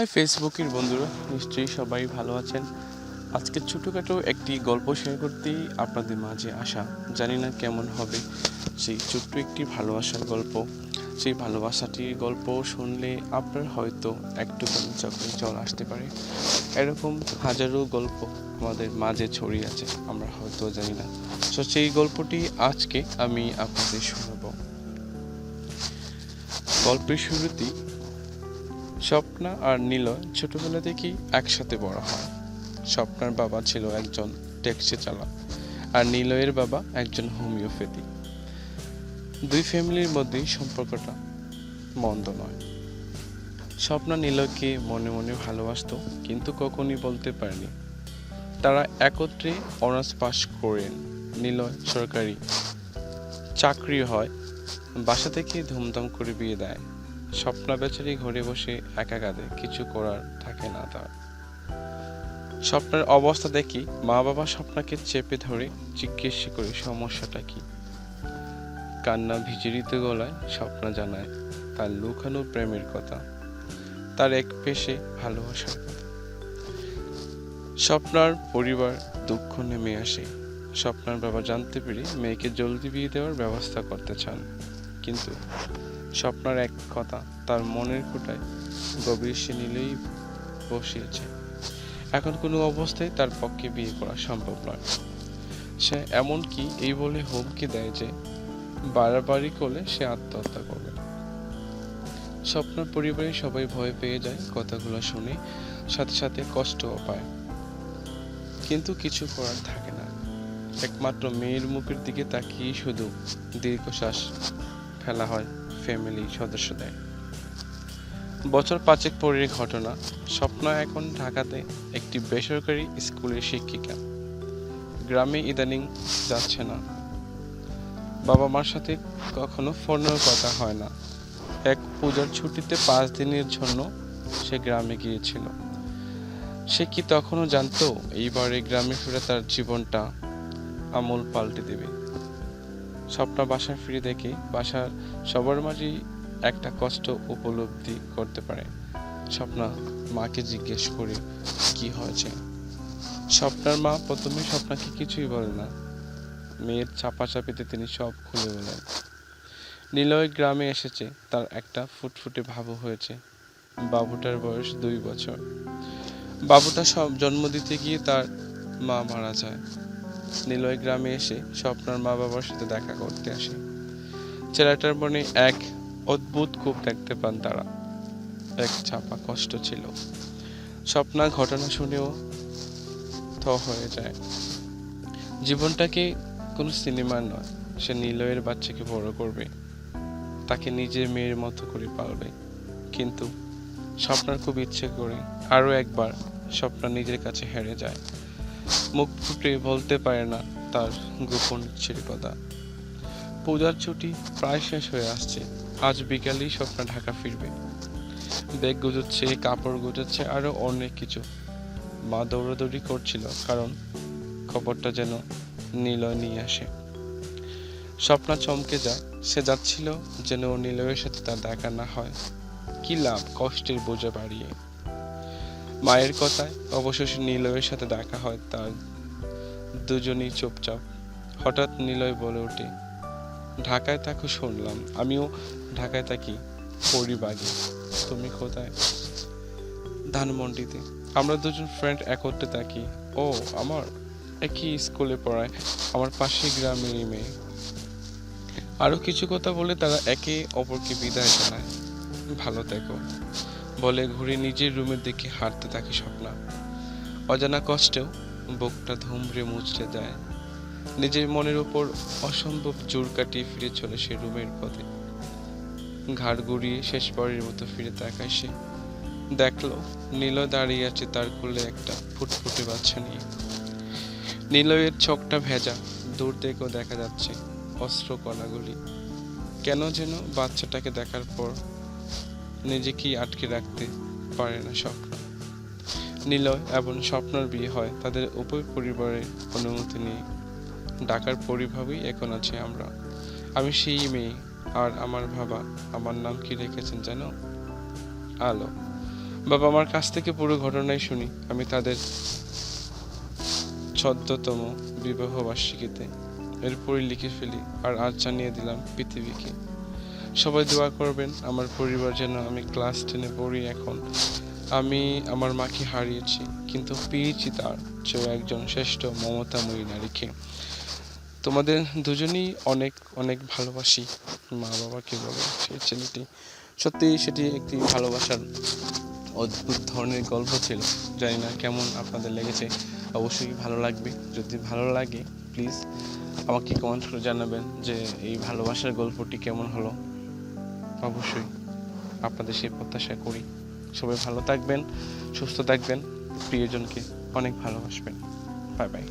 High ফেসবুকের বন্ধুরা, নিশ্চয়ই সবাই ভালো আছেন। আজকে ছোটোখাটো একটি গল্প শেয়ার করতেই আপনাদের মাঝে আসা। জানি না কেমন হবে সেই ছোট্ট একটি ভালোবাসার গল্প। সেই ভালোবাসাটির গল্প শুনলে আপনার হয়তো একটুখানি চোখে জল আসতে পারে। এরকম হাজারো গল্প আমাদের মাঝে ছড়িয়ে আছে, আমরা হয়তো জানি না। তো সেই গল্পটি আজকে আমি আপনাদের শোনাবো। গল্পের শুরুতেই স্বপ্না আর নিলয় ছোটবেলা থেকেই একসাথে বড় হয়। স্বপ্নার বাবা ছিল একজন ট্যাক্সি চালক আর নিলয়ের বাবা একজন হোমিওপ্যাথি। দুই ফ্যামিলির মধ্যেই সম্পর্কটা মন্দ নয়। স্বপ্না নিলয়কে মনে মনে ভালোবাসতো, কিন্তু কখনই বলতে পারেনি। তারা একত্রে অনার্স পাশ করেন। নিলয় সরকারি চাকরি হয়, বাসা থেকে ধুমধাম করে বিয়ে দেয়। স্বপ্না বেচারি ঘরে বসে একা কাঁদে, কিছু করার থাকে না তার। স্বপ্নের অবস্থা দেখি মা বাবা স্বপ্নাকে চেপে ধরে জিজ্ঞেস করে সমস্যাটা কি। কান্না ভিজড়িত গলায় স্বপ্না জানায় তার লুকানো প্রেমের কথা, তার এক পেশে ভালোবাসার কথা। স্বপ্নার পরিবার দুঃখ নেমে আসে। স্বপ্নার বাবা জানতে পেরে মেয়েকে জলদি বিয়ে দেওয়ার ব্যবস্থা করতে চান, কিন্তু স্বপ্নার এক কথা তার মনের কোটায় গভীর সে নিলেই বসিয়েছে। এখন কোনো অবস্থায় তার পক্ষে বিয়ে করা সম্ভব নয়। সে এমনকি এই বলে হুমকি দেয় যে বাড়াবাড়ি করলে সে আত্মহত্যা করবে। স্বপ্নার পরিবারে সবাই ভয় পেয়ে যায় কথাগুলো শুনে, সাথে সাথে কষ্টও পায়, কিন্তু কিছু করার থাকে না। একমাত্র মেয়ের মুখের দিকে তাকিয়ে শুধু দীর্ঘশ্বাস ফেলা হয় ফ্যামিলি সদস্যদের। বছর 5 পরের ঘটনা। স্বপ্না এখন ঢাকাতে একটি বেসরকারি স্কুলের শিক্ষিকা। গ্রামে ইদানিং যাচ্ছে না। বাবা মার সাথে কখনো ফোনেও কথা হয় না। এক পূজার ছুটিতে 5 দিনের জন্য সে গ্রামে গিয়েছিল। সে কি তখনও জানতো এইবারে গ্রামে ফিরে তার জীবনটা আমূল পাল্টে দেবে। স্বপ্না বাসায় ফিরে দেখে বাসার সবার মাঝেই একটা কষ্ট উপলব্ধি করতে পারে। স্বপ্না মাকে জিজ্ঞেস করে কি হয়েছে। স্বপ্নার মা প্রথমে স্বপ্নাকে কিছুই বলে না। মেয়ের চাপাচাপিতে তিনি সব খুলে বলেন। নিলয় গ্রামে এসেছে, তার একটা ফুটফুটে বাবু হয়েছে। বাবুটার বয়স 2 বছর। বাবুটা সব জন্ম দিতে গিয়ে তার মা মারা যায়। নিলয় গ্রামে এসে স্বপ্নার মা বাবার সাথে দেখা করতে আসে। ছেলেটার মনে এক অদ্ভুত ক্ষোভ দেখতে পান তারা। এক চাপা কষ্ট ছিল। স্বপ্না ঘটনা শুনেও থ হয়ে যায়। জীবনটাকে কোনো সিনেমা নয়, সে নিলয়ের বাচ্চাকে বড় করবে, তাকে নিজের মেয়ের মতো করে পালবে। কিন্তু স্বপ্নার খুব ইচ্ছে করে আরো একবার স্বপ্না নিজের কাছে হেরে যায়। মুখ ফুটে বলতে পারে না তার গোপন ইচ্ছের কথা। পূজার ছুটি প্রায় শেষ হয়ে আসছে। আজ বিকালেই স্বপ্না ঢাকা ফিরবে। ব্যাগ গুজোচ্ছে, কাপড় গুজোচ্ছে, আরো অনেক কিছু। মা দৌড়াদৌড়ি করছিল, কারণ খবরটা যেন নিলয় নিয়ে আসে। স্বপ্না চমকে যায়। সে যাচ্ছিল যেন নিলয়ের সাথে তার দেখা না হয়। কি লাভ কষ্টের বোঝা বাড়িয়ে। মায়ের কথায় অবশেষে নিলয়ের সাথে দেখা হয় তার। দুজনেই চুপচাপ। হঠাৎ নিলয় বলে ওঠে, ঢাকায় থাকো শুনলাম। আমিও ঢাকায় থাকি, পরিবাগে। তুমি কোথায়? ধানমন্ডিতে। আমরা দুজন ফ্রেন্ড একত্রে থাকি। ও, আমার একই স্কুলে পড়ায়, আমার পাশে গ্রামেরই মেয়ে। আরো কিছু কথা বলে তারা একে অপরকে বিদায় জানায়। ভালো থেকো বলে ঘুরে নিজের রুমের দিকে হাঁটতে থাকে স্বপ্না। অজানা কষ্টেও বুকটা ধুমড়ে মুচড়ে যায়। নিজের মনের উপর অসম্ভব জোর কাটিয়ে ফিরে চলে সে রুমের পথে। ঘাড় ঘুরিয়ে শেষবারের মতো ফিরে তাকায় সে। দেখলো নিলয় দাঁড়িয়ে আছে তার কোলে একটা ফুটফুটে বাচ্চা নিয়ে। নিলয়ের চোখটা ভেজা, দূর থেকেও দেখা যাচ্ছে অস্ত্র কণাগুলি। কেন যেন বাচ্চাটাকে দেখার পর নিজেকেই আটকে রাখতে পারে না স্বপ্ন। নিলয় এবং স্বপ্নার বিয়ে হয় তাদের উভয় পরিবারের অনুমতি নিয়ে। ঢাকার পরিভাবেই এখন আছে আমরা। আমি সেই মেয়ে, আর আমার বাবা আমার নাম কি রেখেছেন জানো? আলো। বাবা মার কাছ থেকে পুরো ঘটনাই শুনি আমি তাদের 14তম বিবাহ বার্ষিকীতে। এরপরই লিখে ফেলি আর আজ জানিয়ে দিলাম পৃথিবীকে। সবাই দোয়া করবেন আমার পরিবার যেন আমি ক্লাস 10-এ পড়ি। এখন আমি আমার মাকে হারিয়েছি, কিন্তু পেয়েছি তার চেয়েও একজন শ্রেষ্ঠ মমতাময়ী নারীকে। তোমাদের দুজনেই অনেক অনেক ভালোবাসি। মা বাবাকে বলে সেই ছেলেটি। সত্যি সেটি একটি ভালোবাসার অদ্ভুত ধরনের গল্প ছিল। জানি না কেমন আপনাদের লেগেছে, অবশ্যই ভালো লাগবে। যদি ভালো লাগে প্লিজ আমাকে কমেন্ট করে জানাবেন যে এই ভালোবাসার গল্পটি কেমন হলো। অবশ্যই আপনাদের সেই প্রত্যাশা করি। সবাই ভালো থাকবেন, সুস্থ থাকবেন, প্রিয়জনকে অনেক ভালোবাসবেন। Bye bye.